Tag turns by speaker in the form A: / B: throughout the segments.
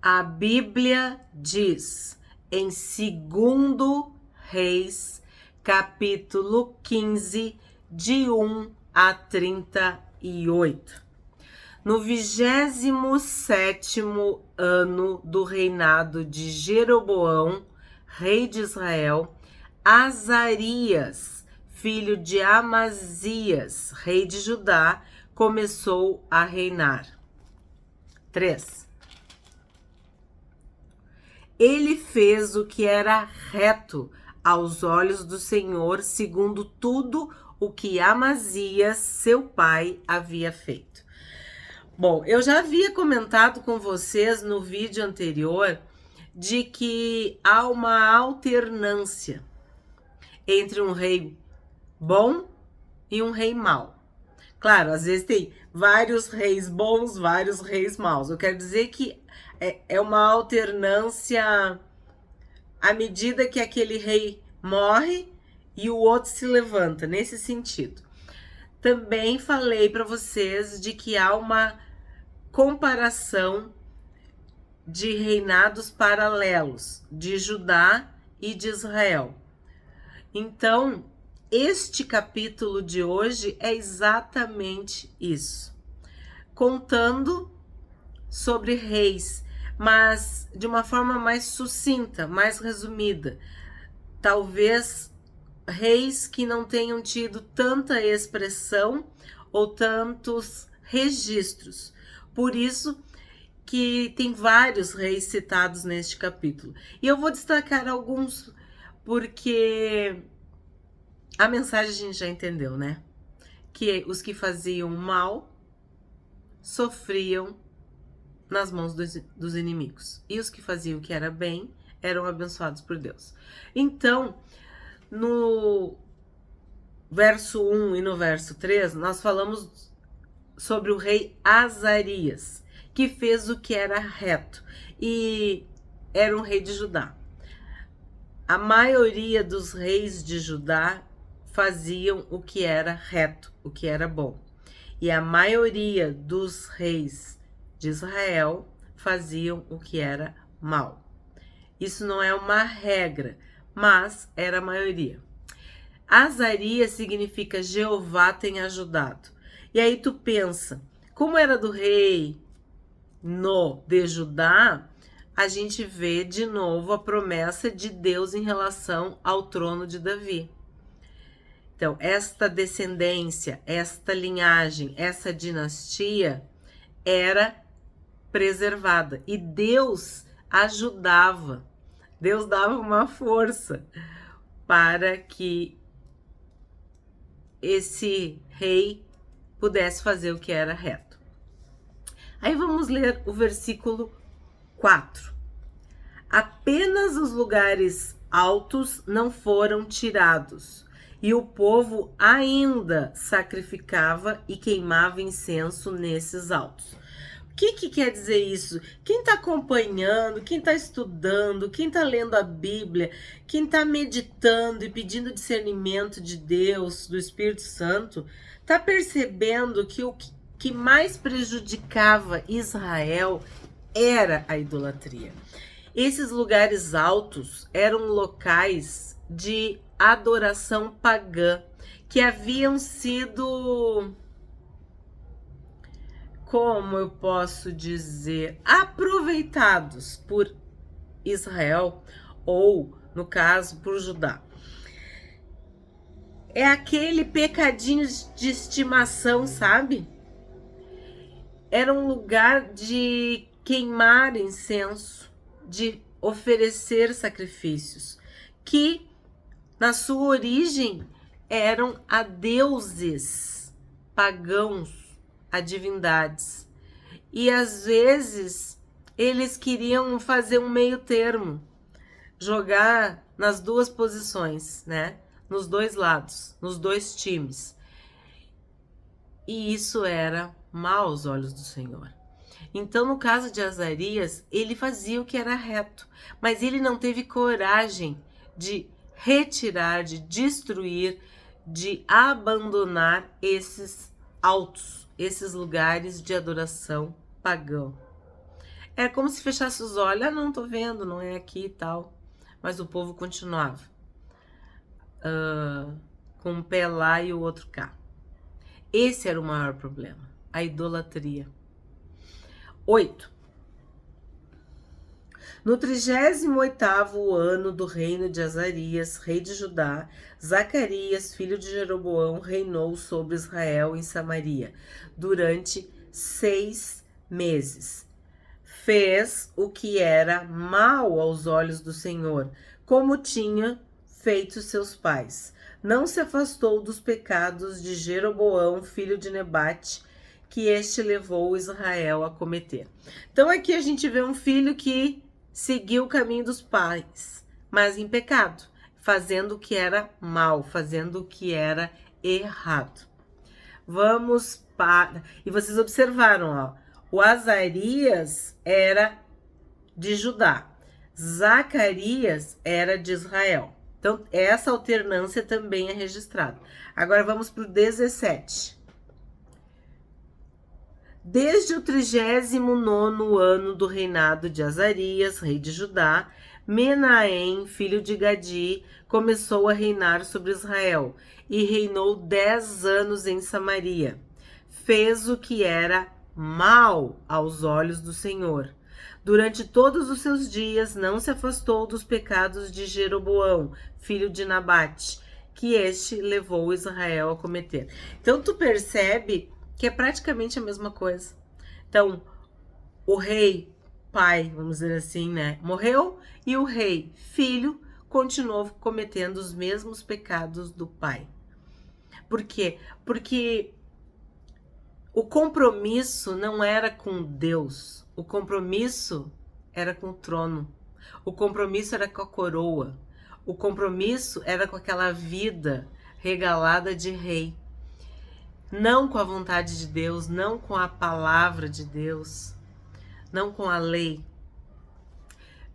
A: A Bíblia diz em 2 Reis, capítulo 15, de 1 a 38. No 27º ano do reinado de Jeroboão, rei de Israel, Azarias, filho de Amazias, rei de Judá, começou a reinar. 3. Ele fez o que era reto aos olhos do Senhor, segundo tudo o que Amazias, seu pai, havia feito. Bom, eu já havia comentado com vocês no vídeo anterior de que há uma alternância entre um rei bom e um rei mau. Claro, às vezes tem vários reis bons, vários reis maus. Eu quero dizer que é uma alternância à medida que aquele rei morre e o outro se levanta, nesse sentido. Também falei para vocês de que há uma comparação de reinados paralelos de Judá e de Israel. Então, este capítulo de hoje é exatamente isso, contando sobre reis, mas de uma forma mais sucinta, mais resumida. Talvez reis que não tenham tido tanta expressão ou tantos registros. Por isso que tem vários reis citados neste capítulo. E eu vou destacar alguns porque a mensagem a gente já entendeu, né? Que os que faziam mal sofriam nas mãos dos inimigos. E os que faziam o que era bem eram abençoados por Deus. Então, no verso 1 e no verso 3, nós falamos sobre o rei Azarias, que fez o que era reto e era um rei de Judá. A maioria dos reis de Judá faziam o que era reto, o que era bom. E a maioria dos reis de Israel faziam o que era mal. Isso não é uma regra, mas era a maioria. Azarias significa Jeová tem ajudado. E aí tu pensa, como era do rei de Judá, a gente vê de novo a promessa de Deus em relação ao trono de Davi. Então, esta descendência, esta linhagem, essa dinastia era preservada e Deus ajudava, Deus dava uma força para que esse rei pudesse fazer o que era reto. Aí vamos ler o versículo 4. Apenas os lugares altos não foram tirados, e o povo ainda sacrificava e queimava incenso nesses altos. O que quer dizer isso? Quem está acompanhando, quem está estudando, quem está lendo a Bíblia, quem está meditando e pedindo discernimento de Deus, do Espírito Santo, está percebendo que o que mais prejudicava Israel era a idolatria. Esses lugares altos eram locais de adoração pagã que haviam sido, como eu posso dizer, aproveitados por Israel ou, no caso, por Judá. É aquele pecadinho de estimação, sabe? Era um lugar de queimar incenso, de oferecer sacrifícios, que na sua origem eram a deuses pagãos, a divindades. E às vezes eles queriam fazer um meio termo, jogar nas duas posições, né? Nos dois lados, nos dois times. E isso era mau aos olhos do Senhor. Então, no caso de Azarias, ele fazia o que era reto, mas ele não teve coragem de retirar, de destruir, de abandonar esses altos, esses lugares de adoração pagão. É como se fechasse os olhos. Ah, não tô vendo, não é aqui e tal. Mas o povo continuava. Com um pé lá e o outro cá. Esse era o maior problema. A idolatria. 8. No 38º ano do reino de Azarias, rei de Judá, Zacarias, filho de Jeroboão, reinou sobre Israel em Samaria durante 6 meses. Fez o que era mal aos olhos do Senhor, como tinha feito seus pais. Não se afastou dos pecados de Jeroboão, filho de Nebate, que este levou Israel a cometer. Então aqui a gente vê um filho que seguiu o caminho dos pais, mas em pecado, fazendo o que era mal, fazendo o que era errado. Vamos para... E vocês observaram, ó, o Azarias era de Judá, Zacarias era de Israel. Então, essa alternância também é registrada. Agora vamos para o 17. Desde o 39º ano do reinado de Azarias, rei de Judá, Menahem, filho de Gadi, começou a reinar sobre Israel e reinou 10 anos em Samaria. Fez o que era mal aos olhos do Senhor. Durante todos os seus dias não se afastou dos pecados de Jeroboão, filho de Nabate, que este levou Israel a cometer. Então tu percebe que é praticamente a mesma coisa. Então, o rei, pai, vamos dizer assim, né, morreu, e o rei, filho, continuou cometendo os mesmos pecados do pai. Por quê? Porque o compromisso não era com Deus, o compromisso era com o trono, o compromisso era com a coroa, o compromisso era com aquela vida regalada de rei. Não com a vontade de Deus, não com a palavra de Deus, não com a lei.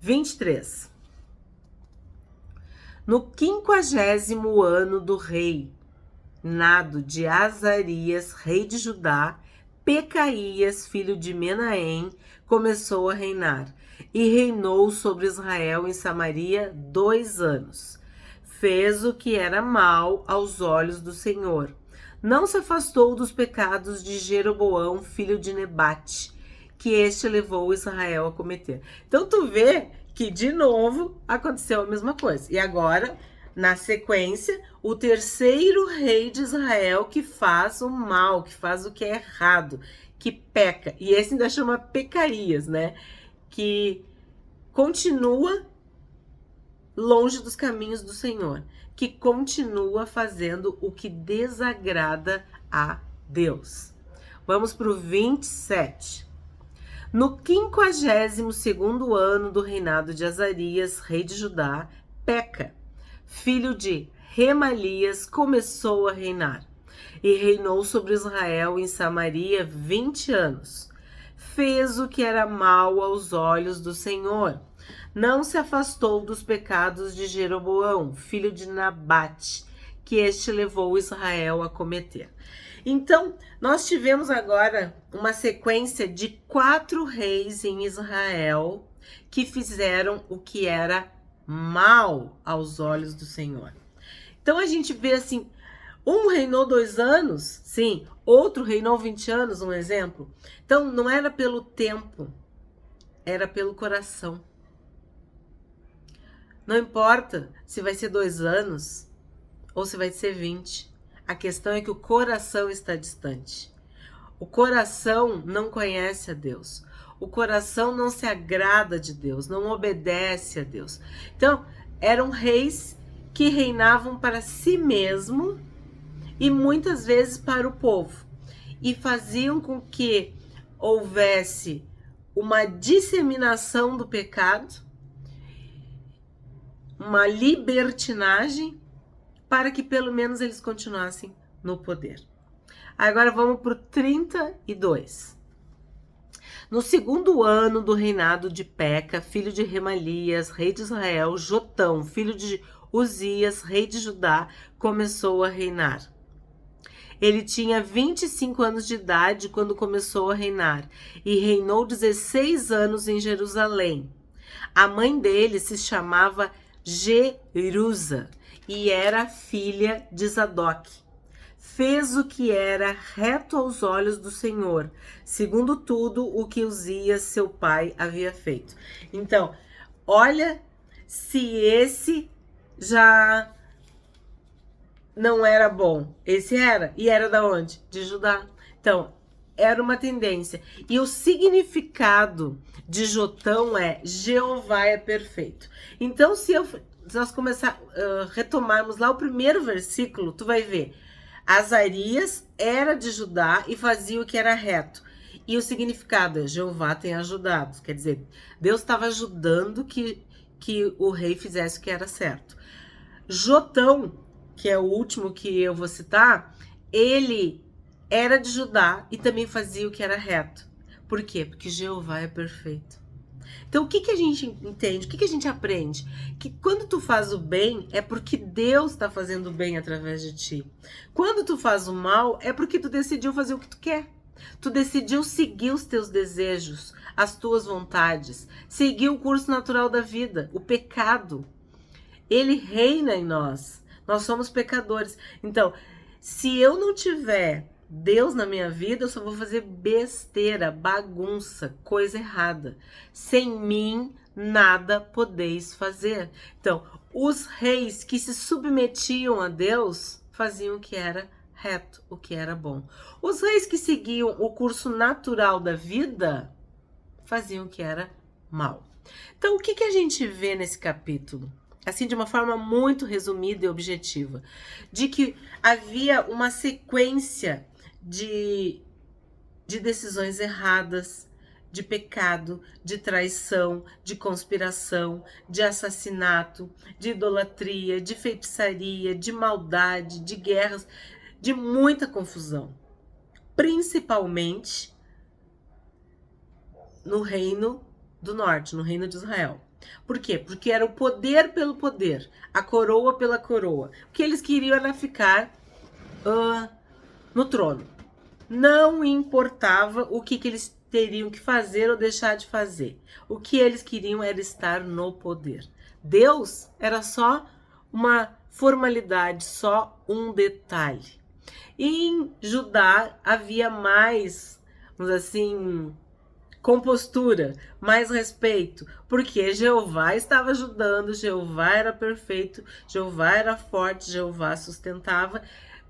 A: 23. No 50º ano do reinado de Azarias, rei de Judá, Pecaías, filho de Menahem, começou a reinar e reinou sobre Israel em Samaria 2 anos. Fez o que era mal aos olhos do Senhor. Não se afastou dos pecados de Jeroboão, filho de Nebate, que este levou Israel a cometer. Então tu vê que de novo aconteceu a mesma coisa. E agora, na sequência, o terceiro rei de Israel que faz o mal, que faz o que é errado, que peca. E esse ainda chama Pecaías, né? Que continua longe dos caminhos do Senhor, que continua fazendo o que desagrada a Deus. Vamos para o 27. No 52º ano do reinado de Azarias, rei de Judá, Peca, filho de Remalias, começou a reinar e reinou sobre Israel em Samaria 20 anos. Fez o que era mal aos olhos do Senhor. Não se afastou dos pecados de Jeroboão, filho de Nabate, que este levou Israel a cometer. Então, nós tivemos agora uma sequência de 4 reis em Israel que fizeram o que era mal aos olhos do Senhor. Então, a gente vê assim, um reinou 2 anos, sim, outro reinou 20 anos, um exemplo. Então, não era pelo tempo, era pelo coração. Não importa se vai ser 2 anos ou se vai ser 20. A questão é que o coração está distante. O coração não conhece a Deus. O coração não se agrada de Deus, não obedece a Deus. Então, eram reis que reinavam para si mesmo e muitas vezes para o povo. E faziam com que houvesse uma disseminação do pecado, uma libertinagem, para que pelo menos eles continuassem no poder. Agora vamos para o 32. No 2º ano do reinado de Peca, filho de Remalias, rei de Israel, Jotão, filho de Uzias, rei de Judá, começou a reinar. Ele tinha 25 anos de idade quando começou a reinar e reinou 16 anos em Jerusalém. A mãe dele se chamava Jerusa e era filha de Zadok. Fez o que era reto aos olhos do Senhor, segundo tudo o que Uzias, seu pai, havia feito. Então, olha se esse já não era bom. Esse era. E era da onde? De Judá. Então, era uma tendência. E o significado de Jotão é Jeová é perfeito. Então, se nós retomarmos lá o primeiro versículo, tu vai ver. Azarias era de Judá e fazia o que era reto. E o significado é Jeová tem ajudado. Quer dizer, Deus estava ajudando que o rei fizesse o que era certo. Jotão, que é o último que eu vou citar, ele era de Judá e também fazia o que era reto. Por quê? Porque Jeová é perfeito. Então, o que a gente entende? O que a gente aprende? Que quando tu faz o bem, é porque Deus está fazendo o bem através de ti. Quando tu faz o mal, é porque tu decidiu fazer o que tu quer. Tu decidiu seguir os teus desejos, as tuas vontades, seguir o curso natural da vida, o pecado. Ele reina em nós. Nós somos pecadores. Então, se eu não tiver Deus na minha vida, eu só vou fazer besteira, bagunça, coisa errada. Sem mim, nada podeis fazer. Então, os reis que se submetiam a Deus faziam o que era reto, o que era bom. Os reis que seguiam o curso natural da vida faziam o que era mal. Então, o que a gente vê nesse capítulo? Assim, de uma forma muito resumida e objetiva, de que havia uma sequência de decisões erradas, de pecado, de traição, de conspiração, de assassinato, de idolatria, de feitiçaria, de maldade, de guerras, de muita confusão. Principalmente no reino do norte, no reino de Israel. Por quê? Porque era o poder pelo poder, a coroa pela coroa. O que eles queriam era ficar no trono. Não importava o que eles teriam que fazer ou deixar de fazer. O que eles queriam era estar no poder. Deus era só uma formalidade, só um detalhe. E em Judá havia mais, vamos dizer assim, compostura, mais respeito, porque Jeová estava ajudando, Jeová era perfeito, Jeová era forte, Jeová sustentava,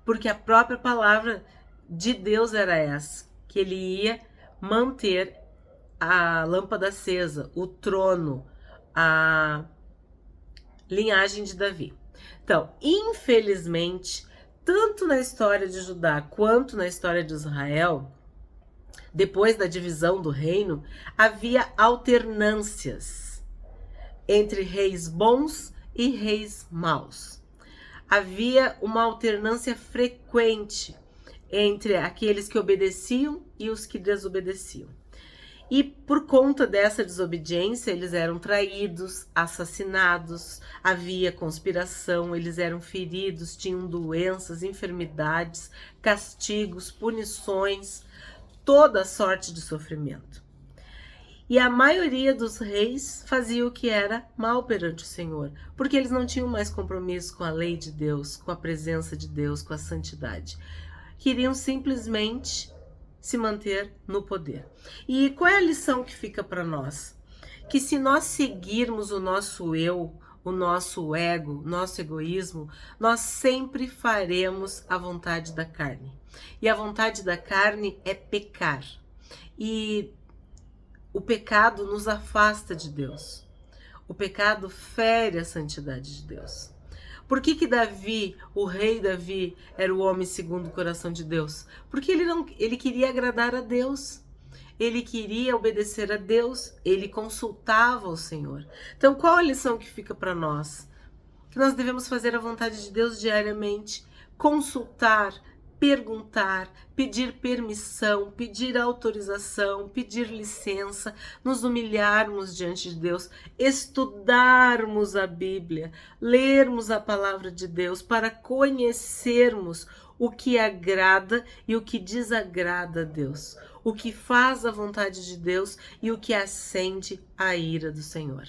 A: porque a própria palavra de Deus era essa, que ele ia manter a lâmpada acesa, o trono, a linhagem de Davi. Então, infelizmente, tanto na história de Judá quanto na história de Israel, depois da divisão do reino, havia alternâncias entre reis bons e reis maus. Havia uma alternância frequente entre aqueles que obedeciam e os que desobedeciam. E por conta dessa desobediência, eles eram traídos, assassinados, havia conspiração, eles eram feridos, tinham doenças, enfermidades, castigos, punições, toda sorte de sofrimento. E a maioria dos reis fazia o que era mal perante o Senhor, porque eles não tinham mais compromisso com a lei de Deus, com a presença de Deus, com a santidade. Queriam simplesmente se manter no poder. E qual é a lição que fica para nós? Que se nós seguirmos o nosso eu, o nosso ego, nosso egoísmo, nós sempre faremos a vontade da carne. E a vontade da carne é pecar. E o pecado nos afasta de Deus. O pecado fere a santidade de Deus. Por que Davi, o rei Davi, era o homem segundo o coração de Deus? Porque ele queria agradar a Deus. Ele queria obedecer a Deus. Ele consultava o Senhor. Então, qual a lição que fica para nós? Que nós devemos fazer a vontade de Deus diariamente. Consultar perguntar, pedir permissão, pedir autorização, pedir licença, nos humilharmos diante de Deus, estudarmos a Bíblia, lermos a palavra de Deus para conhecermos o que agrada e o que desagrada a Deus, o que faz a vontade de Deus e o que acende a ira do Senhor.